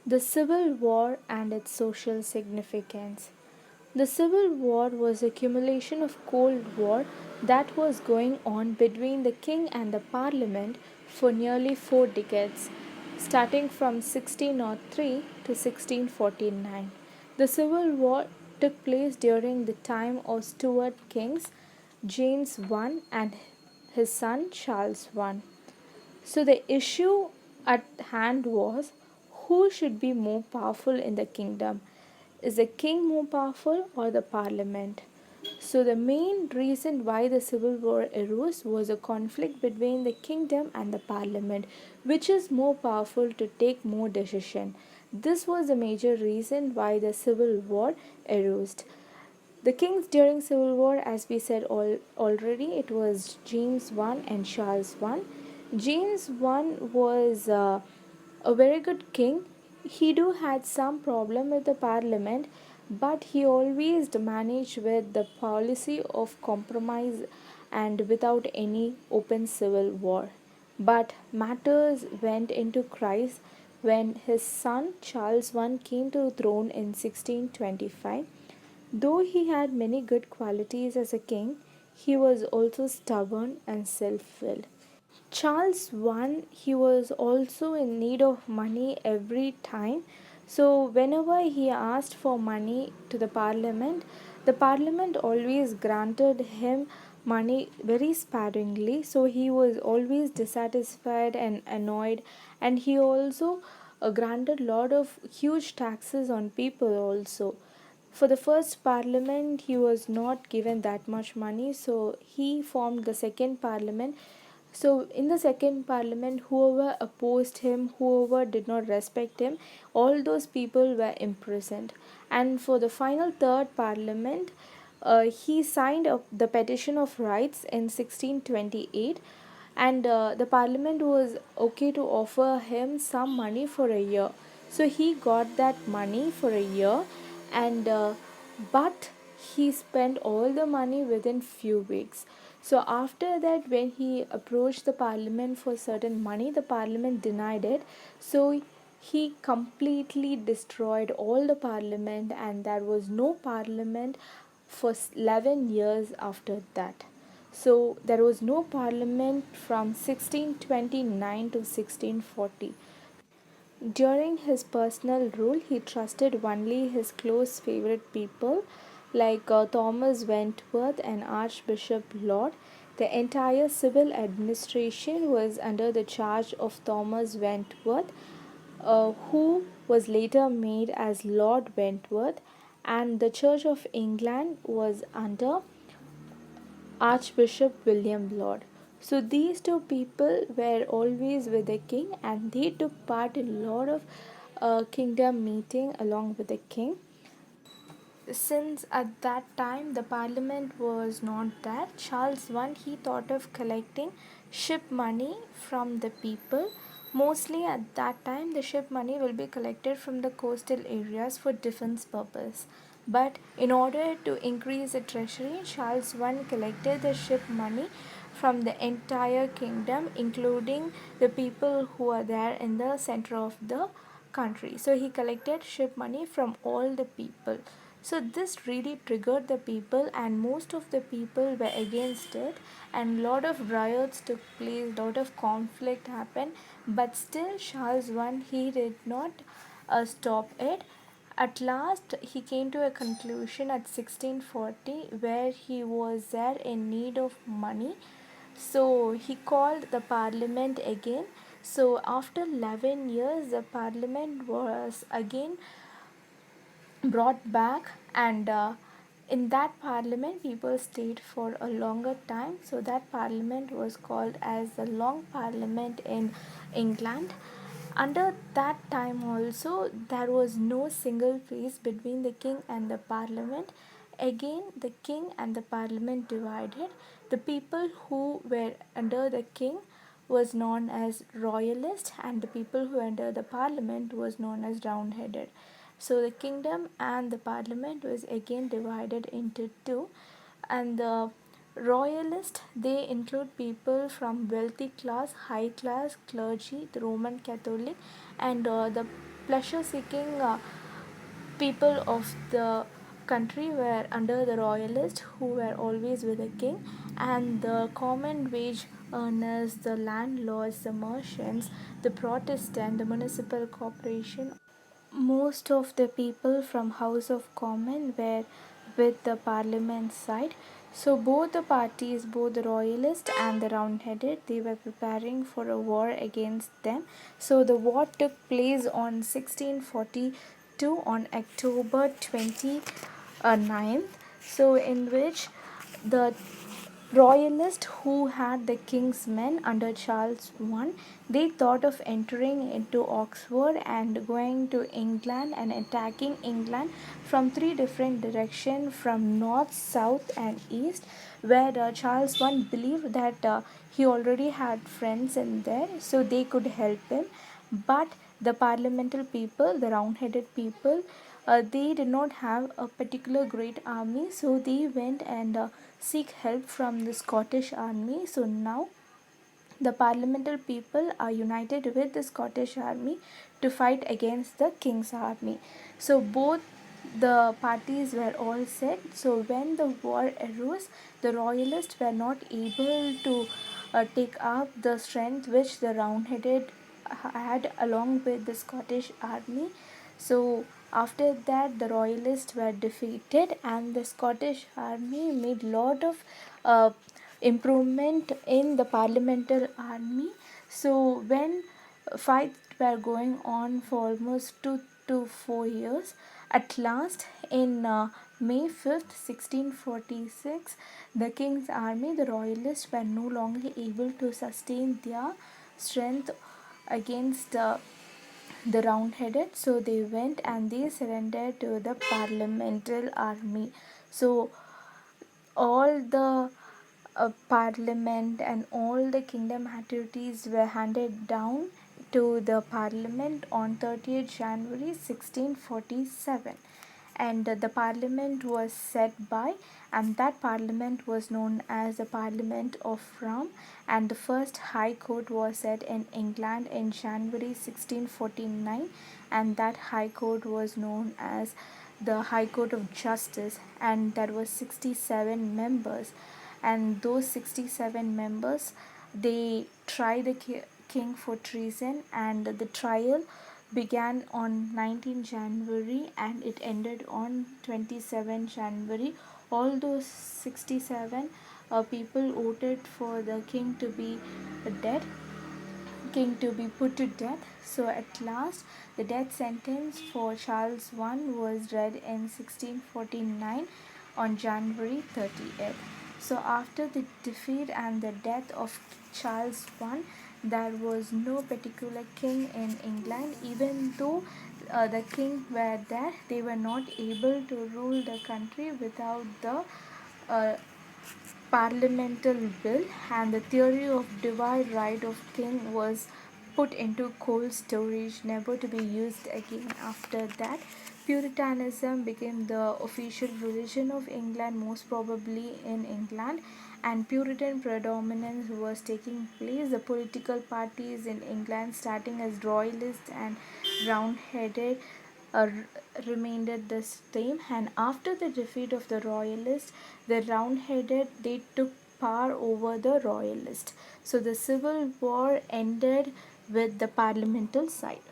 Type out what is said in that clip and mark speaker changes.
Speaker 1: The Civil War and its social significance. The Civil War was a accumulation of Cold War that was going on between the king and the parliament for nearly 4 decades, starting from 1603 to 1649. The Civil War took place during the time of Stuart kings James I and his son Charles I. So the issue at hand was who should be more powerful in the kingdom? Is the king more powerful or the parliament? So the main reason why the civil war arose was a conflict between the kingdom and the parliament, which is more powerful to take more decision. This was the major reason why the civil war arose. The kings during civil war, as we said already, it was James I and Charles I. James I was a very good king. He do had some problem with the parliament, but he always managed with the policy of compromise and without any open civil war. But matters went into crisis when his son Charles I came to the throne in 1625. Though he had many good qualities as a king, he was also stubborn and self-willed. Charles I, he was also in need of money every time. So whenever he asked for money to the parliament always granted him money very sparingly. So he was always dissatisfied and annoyed, and he also granted lot of huge taxes on people also. For the first parliament, he was not given that much money, so he formed the second parliament. So, in the second parliament, whoever opposed him, whoever did not respect him, all those people were imprisoned. And for the final third parliament, he signed up the Petition of Rights in 1628, and the parliament was okay to offer him some money for a year. So he got that money for a year, and but he spent all the money within few weeks. So after that, when he approached the parliament for certain money, the parliament denied it. So he completely destroyed all the parliament, and there was no parliament for 11 years after that. So there was no parliament from 1629 to 1640. During his personal rule, he trusted only his close favorite people like Thomas Wentworth and Archbishop Laud. The entire civil administration was under the charge of Thomas Wentworth, who was later made as Lord Wentworth, and the Church of England was under Archbishop William Laud. So these two people were always with the king, and they took part in a lot of kingdom meeting along with the king. Since at that time the parliament was not there, Charles I he thought of collecting ship money from the people. Mostly at that time the ship money will be collected from the coastal areas for defense purpose. But in order to increase the treasury, Charles I collected the ship money from the entire kingdom, including the people who are there in the center of the country. So he collected ship money from all the people. So this really triggered the people, and most of the people were against it, and lot of riots took place, lot of conflict happened. But still Charles I he did not stop it. At last he came to a conclusion at 1640 where he was there in need of money. So he called the parliament again. So after 11 years the parliament was again brought back, and in that parliament people stayed for a longer time. So that parliament was called as the long parliament in England. Under that time also there was no single face between the king and the parliament. Again the king and the parliament divided. The people who were under the king was known as royalist, and the people who under the parliament was known as roundheaded. So the kingdom and the parliament was again divided into two, and the royalist they include people from wealthy class, high class, clergy, the Roman Catholic, and the pleasure seeking people of the country were under the royalists who were always with the king, and the common wage earners, the landlords, the merchants, the protestant, the municipal corporation, most of the people from House of Commons were with the Parliament side. So both the parties, both the Royalist and the Roundheaded, they were preparing for a war against them. So the war took place on 1642 on October 29th. So in which the Royalists who had the king's men under Charles I, they thought of entering into Oxford and going to England and attacking England from three different directions, from north, south and east, where Charles I believed that he already had friends in there, so they could help him. But the parliamentary people, the round-headed people, they did not have a particular great army, so they went and seek help from the Scottish army. So now the parliamentary people are united with the Scottish army to fight against the king's army. So both the parties were all set. So when the war arose, the royalists were not able to take up the strength which the roundheaded had along with the Scottish army. So after that, the royalists were defeated, and the Scottish army made lot of improvement in the parliamentary army. So when fights were going on for almost 2 to 4 years, at last in May 5th, 1646, the king's army, the royalists, were no longer able to sustain their strength against the round-headed, so they went and they surrendered to the parliamentary army. So all the parliament and all the kingdom activities were handed down to the parliament on 30th January 1647, and the parliament was set by, and that parliament was known as the Parliament of Rome, and the first high court was set in England in January 1649, and that high court was known as the High Court of Justice, and that was 67 members. And those 67 members, they tried the king for treason, and the trial began on 19 January and it ended on 27 January. All those 67 people voted for the dead king to be put to death. So at last, the death sentence for Charles I was read in 1649 on January 30th. So after the defeat and the death of Charles I, there was no particular king in England. Even though the king were there, they were not able to rule the country without the uh, parliamentary bill, and the theory of divine right of king was put into cold storage, never to be used again. After that, Puritanism became the official religion of England, most probably in England, and Puritan predominance was taking place. The political parties in England, starting as royalist and round-headed, uh, remained the same. And after the defeat of the royalists, the round-headed, they took power over the royalists. So the civil war ended with the parliamentary side.